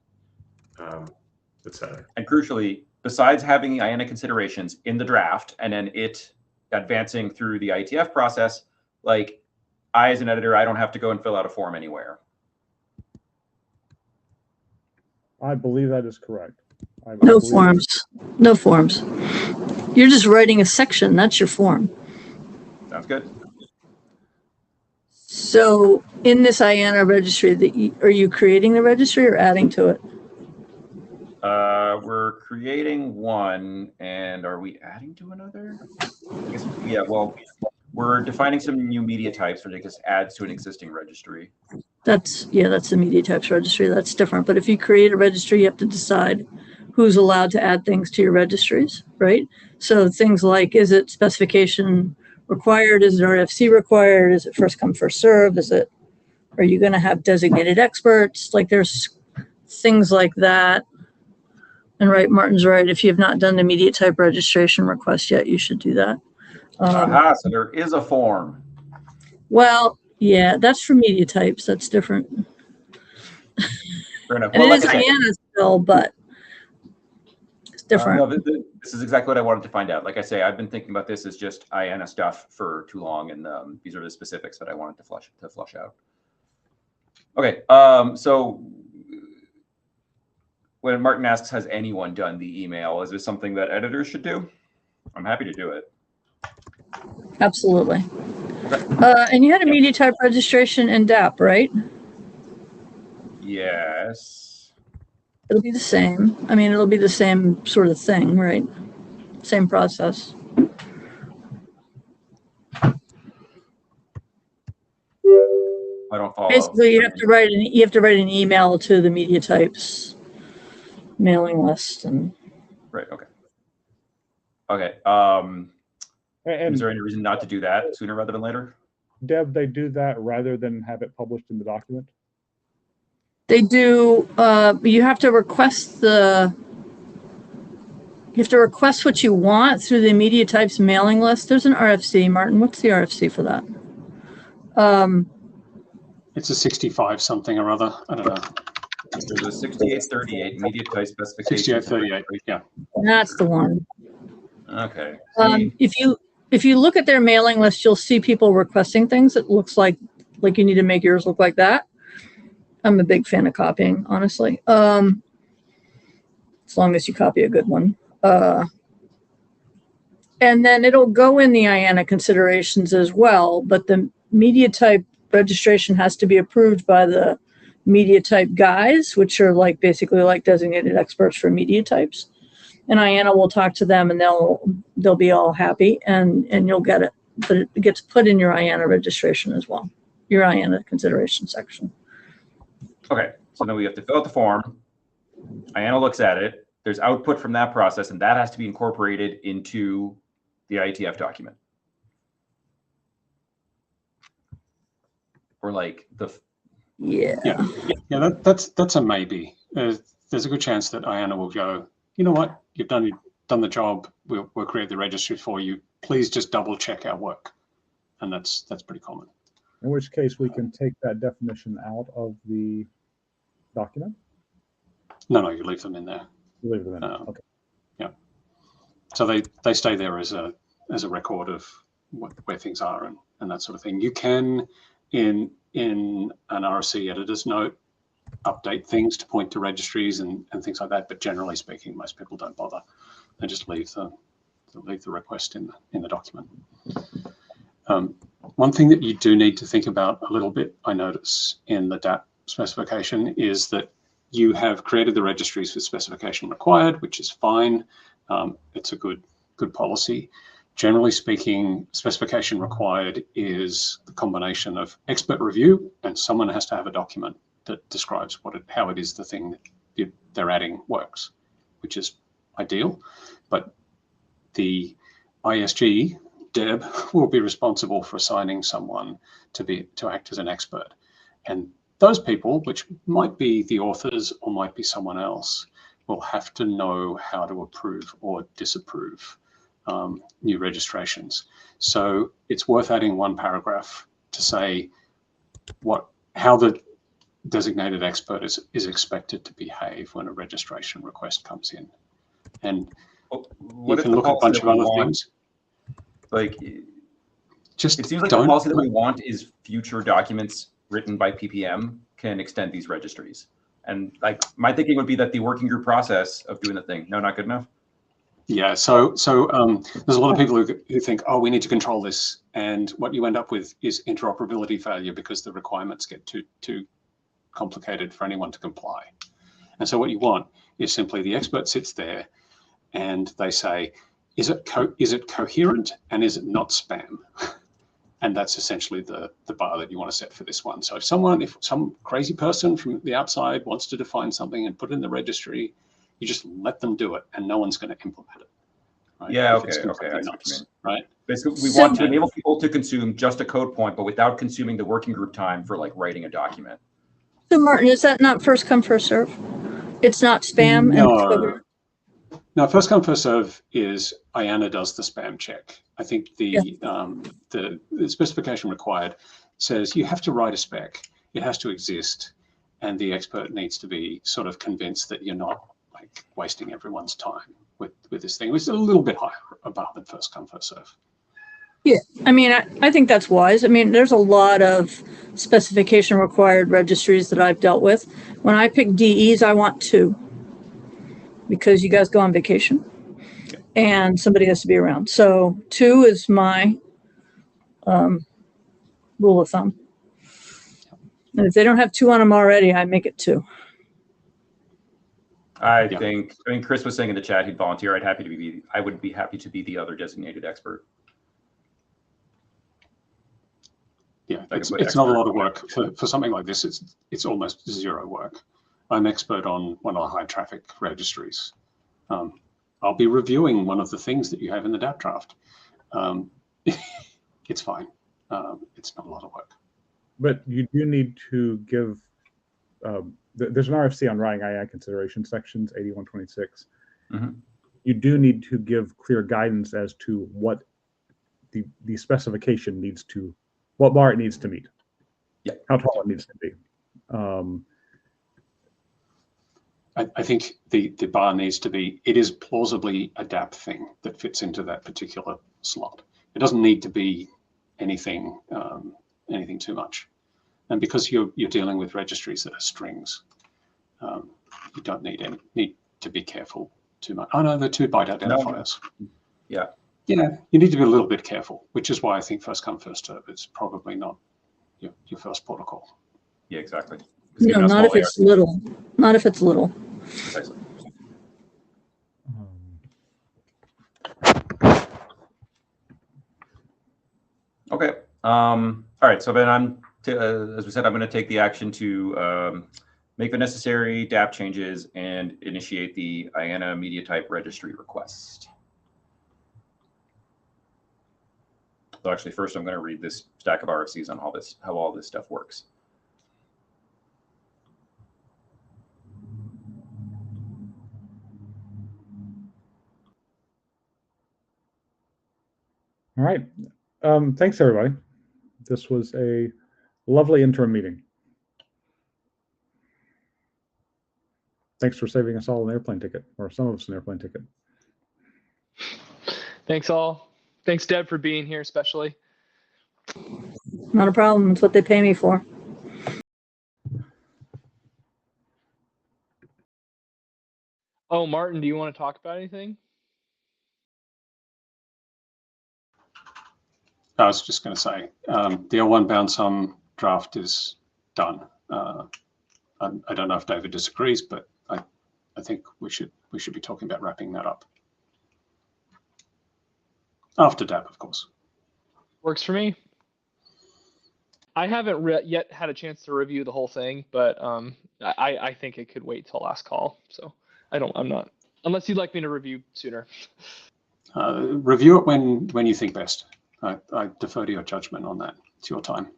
etc. And crucially, besides having the IANA considerations in the draft and then it advancing through the IETF process, like I, as an editor, I don't have to go and fill out a form anywhere. I believe that is correct. No forms. No forms. You're just writing a section. That's your form. Sounds good. So in this IANA registry, are you creating the registry or adding to it? We're creating one, and are we adding to another? I guess, yeah, well, we're defining some new media types, which I guess adds to an existing registry. That's the media types registry. That's different. But if you create a registry, you have to decide who's allowed to add things to your registries, right? So things like, is it specification required? Is it RFC required? Is it first come, first serve? Are you going to have designated experts? Like there's things like that. And right, Martin's right. If you have not done the media type registration request yet, you should do that. So there is a form. Well, yeah, that's for media types. That's different. Fair enough. And Well, it is IANA still, but it's different. No, this is exactly what I wanted to find out. Like I say, I've been thinking about this as just IANA stuff for too long, and these are the specifics that I wanted to flush out. Okay, so when Martin asks, has anyone done the email? Is this something that editors should do? I'm happy to do it. Absolutely. And you had a media type registration in DAP, right? Yes. It'll be the same. I mean, it'll be the same sort of thing, right? Same process. I don't follow. Basically, you have to write an email to the media types mailing list and. Right. Okay. And is there any reason not to do that sooner rather than later? Deb, they do that rather than have it published in the document? They do. You have to request what you want through the media types mailing list. There's an RFC, Martin. What's the RFC for that? It's a 65 something or other. I don't know. There's a 6838 media type specification. 6838, yeah. That's the one. Okay. If you look at their mailing list, you'll see people requesting things. It looks like you need to make yours look like that. I'm a big fan of copying, honestly. As long as you copy a good one. And then it'll go in the IANA considerations as well, but the media type registration has to be approved by the media type guys, which are basically designated experts for media types. And IANA will talk to them and they'll be all happy and you'll get it. But it gets put in your IANA registration as well, your IANA consideration section. Okay, so then we have to fill out the form. IANA looks at it. There's output from that process, and that has to be incorporated into the IETF document. Or Yeah. That's a maybe. There's a good chance that IANA will go, you know what, you've done the job. We'll create the registry for you. Please just double check our work, and that's pretty common. In which case, we can take that definition out of the document. No, you leave them in there. You leave them in. Okay. Yeah. So they stay there as a record of where things are and that sort of thing. You can in an RSC editor's note update things to point to registries and things like that, but generally speaking, most people don't bother. They just leave the request in the document. One thing that you do need to think about a little bit, I notice in the DAP specification, is that you have created the registries with specification required, which is fine. It's a good policy. Generally speaking, specification required is the combination of expert review, and someone has to have a document that describes how it is the thing that they're adding works, which is ideal. But the ISG Deb will be responsible for assigning someone to act as an expert, and those people, which might be the authors or might be someone else, will have to know how to approve or disapprove new registrations. So it's worth adding one paragraph to say how the designated expert is expected to behave when a registration request comes in. And you can look at a bunch of other things. It seems like the policy that we want is future documents written by PPM can extend these registries. And my thinking would be that the working group process of doing the thing, no, not good enough. Yeah, so there's a lot of people who think, oh, we need to control this, and what you end up with is interoperability failure because the requirements get too complicated for anyone to comply. And so what you want is simply the expert sits there and they say, is it coherent and is it not spam? And that's essentially the bar that you want to set for this one. So if some crazy person from the outside wants to define something and put it in the registry, you just let them do it, and no one's going to implement it. Right? Yeah, okay. I see what you mean. Right? Basically, we want to enable people to consume just a code point, but without consuming the working group time for writing a document. So Martin, is that not first come, first serve? It's not spam? No, first come, first serve is IANA does the spam check. I think the specification required says you have to write a spec. It has to exist, and the expert needs to be sort of convinced that you're not wasting everyone's time with this thing. It's a little bit higher above than first come, first serve. Yeah, I mean, I think that's wise. I mean, there's a lot of specification required registries that I've dealt with. When I pick DEs, I want 2 because you guys go on vacation and somebody has to be around. So 2 is my rule of thumb. And if they don't have 2 on them already, I make it 2. I mean, Chris was saying in the chat he'd volunteer. I would be happy to be the other designated expert. Yeah, it's not a lot of work for something like this. It's almost zero work. I'm expert on one of the high traffic registries. I'll be reviewing one of the things that you have in the DAP draft. It's fine. It's not a lot of work. But you do need to give. There's an RFC on writing IANA consideration sections 8126. Mm-hmm. You do need to give clear guidance as to what the specification needs to, what bar it needs to meet. Yeah. How tall it needs to be. I think the bar needs to be, it is plausibly a DAP thing that fits into that particular slot. It doesn't need to be anything anything too much. And because you're dealing with registries that are strings, you don't need to be careful too much. Oh no, they're 2-byte identifiers. No. Yeah. Yeah, you need to be a little bit careful, which is why I think first come, first serve is probably not your first protocol. Yeah, exactly. No, not if it's little. Not if it's little. Precisely. Okay. All right. So then as we said, I'm going to take the action to make the necessary DAP changes and initiate the IANA media type registry request. So actually, first I'm going to read this stack of RFCs on how all this stuff works. All right. Thanks, everybody. This was a lovely interim meeting. Thanks for saving us all an airplane ticket, or some of us an airplane ticket. Thanks all. Thanks, Deb, for being here, especially. Not a problem. It's what they pay me for. Oh, Martin, do you want to talk about anything? I was just going to say the L1 bound sum draft is done. I don't know if David disagrees, but I think we should be talking about wrapping that up after DAP, of course. Works for me. I haven't yet had a chance to review the whole thing, but I think it could wait till last call. So I'm not, unless you'd like me to review sooner. Review it when you think best. I defer to your judgment on that. It's your time.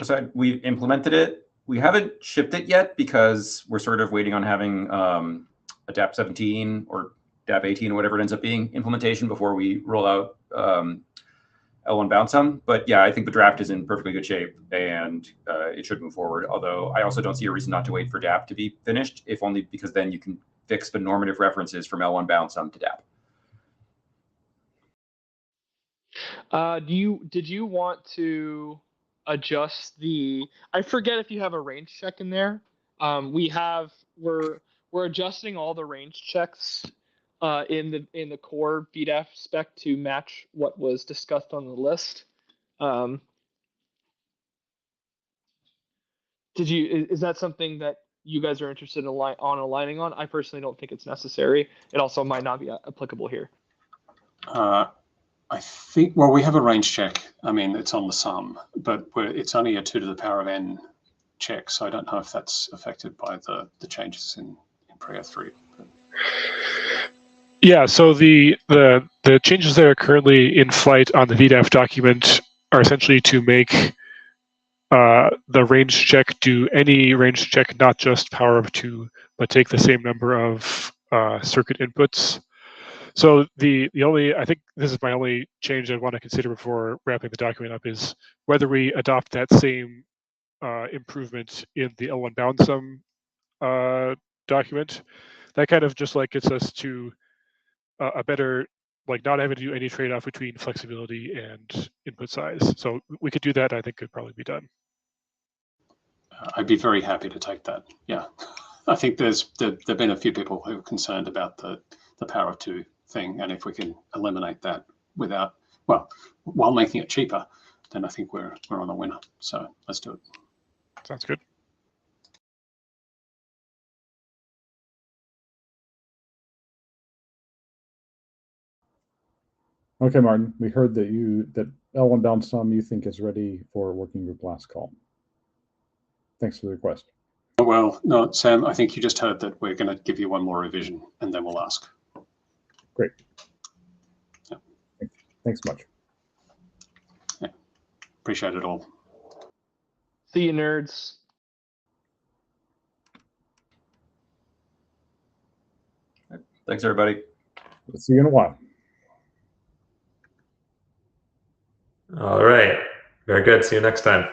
So we've implemented it. We haven't shipped it yet because we're sort of waiting on having a DAP 17 or DAP 18 or whatever it ends up being implementation before we roll out L1 bound sum. But yeah, I think the draft is in perfectly good shape and it should move forward. Although I also don't see a reason not to wait for DAP to be finished, if only because then you can fix the normative references from L1 bound sum to DAP. Did you want to adjust I forget if you have a range check in there. We're adjusting all the range checks in the core VDAF spec to match what was discussed on the list. Is that something that you guys are interested in aligning on? I personally don't think it's necessary. It also might not be applicable here. I think, well, we have a range check. I mean, it's on the sum, but it's only a 2 to the power of n check. So I don't know if that's affected by the changes in Prio 3. Yeah, so the changes that are currently in flight on the VDAF document are essentially to make the range check do any range check, not just power of 2, but take the same number of circuit inputs. So the only, I think this is my only change I want to consider before wrapping the document up is whether we adopt that same improvement in the L1 bound sum document. That kind of just like gets us to a better, like not having to do any trade-off between flexibility and input size. So we could do that. I think could probably be done. I'd be very happy to take that. Yeah, I think there've been a few people who are concerned about the power of 2 thing, and if we can eliminate that without, well, while making it cheaper, then I think we're on a winner. So let's do it. Sounds good. Okay, Martin, we heard that L1 bound sum you think is ready for working group last call. Thanks for the request. Well, no, Sam, I think you just heard that we're going to give you one more revision and then we'll ask. Great. Yeah. Thanks much. Yeah. Appreciate it all. See you, nerds. Thanks, everybody. We'll see you in a while. All right. Very good. See you next time.